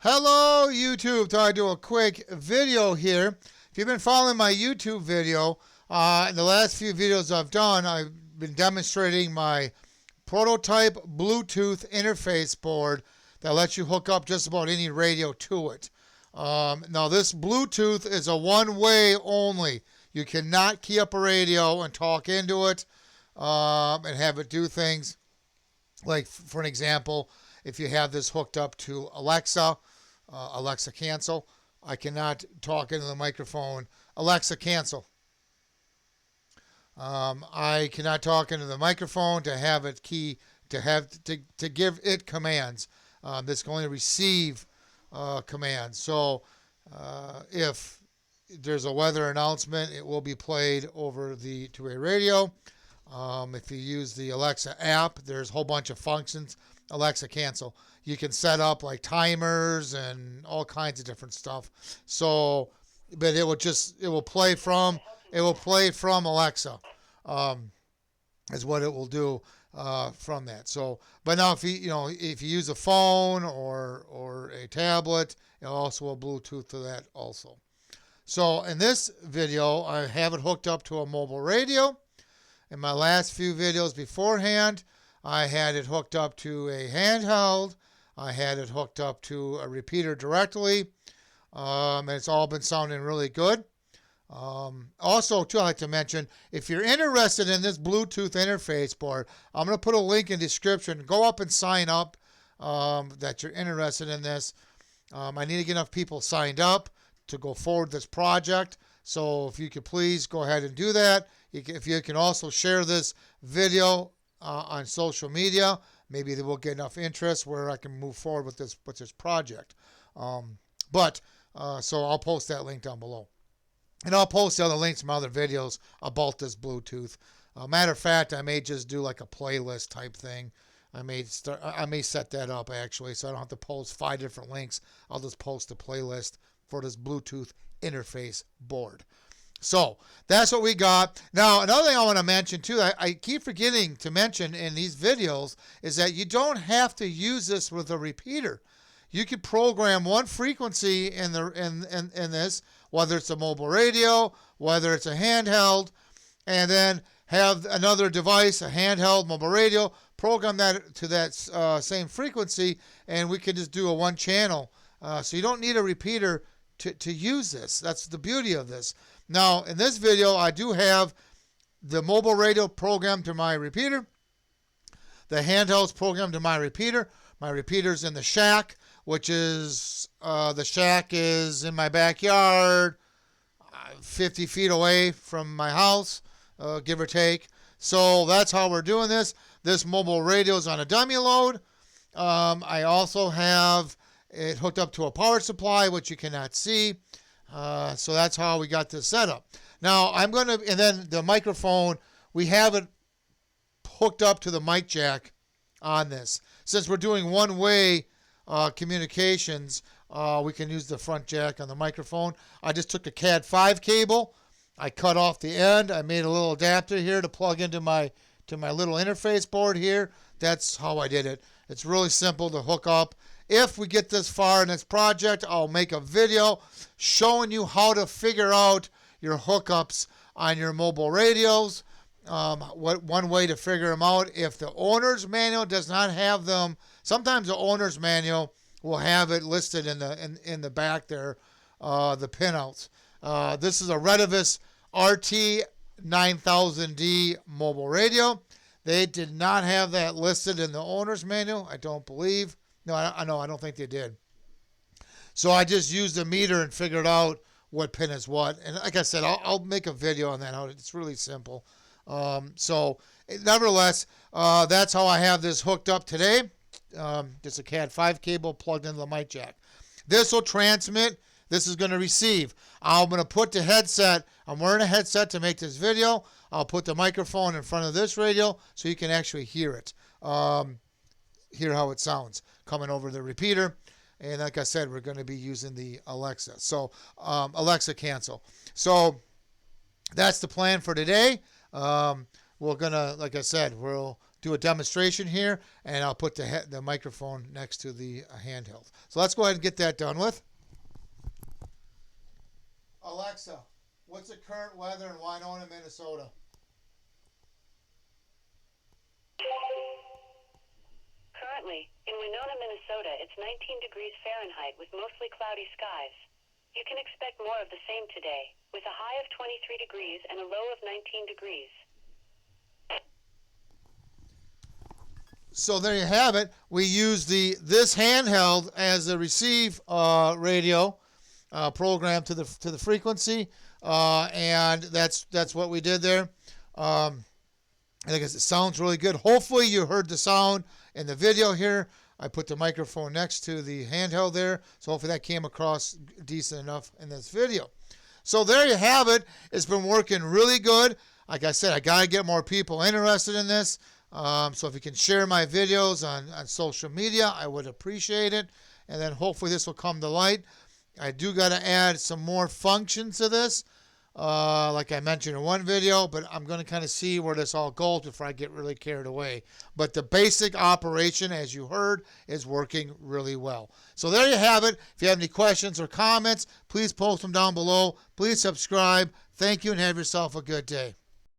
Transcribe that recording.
Hello YouTube, thought I'd do a quick video here. If you've been following my YouTube video, in the last few videos I've done, I've been demonstrating my prototype Bluetooth interface board that lets you hook up just about any radio to it. Now this Bluetooth is a one-way only. You cannot key up a radio and talk into it and have it do things. Like for an example, if you have this hooked up to Alexa, Alexa cancel. I cannot talk into the microphone, Alexa cancel. I cannot talk into the microphone to have it to give it commands. This can only receive commands. So if there's a weather announcement, it will be played over the two-way radio. If you use the Alexa app, there's a whole bunch of functions. Alexa cancel. You can set up like timers and all kinds of different stuff. So, but it will play from Alexa, is what it will do from that. So, but now if you use a phone or a tablet, it also will Bluetooth to that also. So in this video, I have it hooked up to a mobile radio. In my last few videos beforehand, I had it hooked up to a handheld. I had it hooked up to a repeater directly. And it's all been sounding really good. Also, too, I'd like to mention, if you're interested in this Bluetooth interface board, I'm going to put a link in the description. Go up and sign up that you're interested in this. I need to get enough people signed up to go forward this project. So if you could please go ahead and do that. If you can also share this video on social media, maybe they will get enough interest where I can move forward with this project. So I'll post that link down below. And I'll post the other links from other videos about this Bluetooth. Matter of fact, I may just do like a playlist type thing. I may set that up actually, so I don't have to post 5 different links. I'll just post a playlist for this Bluetooth interface board. So that's what we got. Now, another thing I want to mention too, I keep forgetting to mention in these videos, is that you don't have to use this with a repeater. You could program one frequency in this, whether it's a mobile radio, whether it's a handheld, and then have another device, a handheld, mobile radio, program that to that same frequency, and we can just do a one channel. So you don't need a repeater to use this. That's the beauty of this. Now, in this video, I do have the mobile radio programmed to my repeater, the handhelds programmed to my repeater. My repeater's in the shack, which is, the shack is in my backyard, 50 feet away from my house, give or take. So that's how we're doing this. This mobile radio is on a dummy load. I also have it hooked up to a power supply, which you cannot see. So that's how we got this set up. Now and then the microphone, we have it hooked up to the mic jack on this. Since we're doing one-way communications, we can use the front jack on the microphone. I just took a Cat5 cable. I cut off the end. I made a little adapter here to plug into my little interface board here. That's how I did it. It's really simple to hook up. If we get this far in this project, I'll make a video showing you how to figure out your hookups on your mobile radios. One way to figure them out, if the owner's manual does not have them, sometimes the owner's manual will have it listed in the back there, the pinouts. This is a Retevis RT97S mobile radio. They did not have that listed in the owner's manual, I don't believe. No, I don't think they did. So I just used a meter and figured out what pin is what. And like I said, I'll make a video on that. It's really simple. So nevertheless, that's how I have this hooked up today. Just a Cat5 cable plugged into the mic jack. This will transmit. This is going to receive. I'm going to put the headset. I'm wearing a headset to make this video. I'll put the microphone in front of this radio so you can actually hear it. Hear how it sounds coming over the repeater. And like I said, we're going to be using the Alexa. So Alexa cancel. So that's the plan for today. We're going to, like I said, we'll do a demonstration here, and I'll put the microphone next to the handheld. So let's go ahead and get that done with. Alexa, what's the current weather in Winona, Minnesota? Currently, in Winona, Minnesota, it's 19 degrees Fahrenheit with mostly cloudy skies. You can expect more of the same today, with a high of 23 degrees and a low of 19 degrees. So there you have it. We use this handheld as a receive radio program to the frequency, and that's what we did there. I think it sounds really good. Hopefully you heard the sound in the video here. I put the microphone next to the handheld there, so hopefully that came across decent enough in this video. So there you have it. It's been working really good. Like I said, I got to get more people interested in this. So if you can share my videos on social media, I would appreciate it. And then hopefully this will come to light. I do got to add some more functions to this, like I mentioned in one video, but I'm going to kind of see where this all goes before I get really carried away. But the basic operation, as you heard, is working really well. So there you have it. If you have any questions or comments, please post them down below. Please subscribe. Thank you, and have yourself a good day.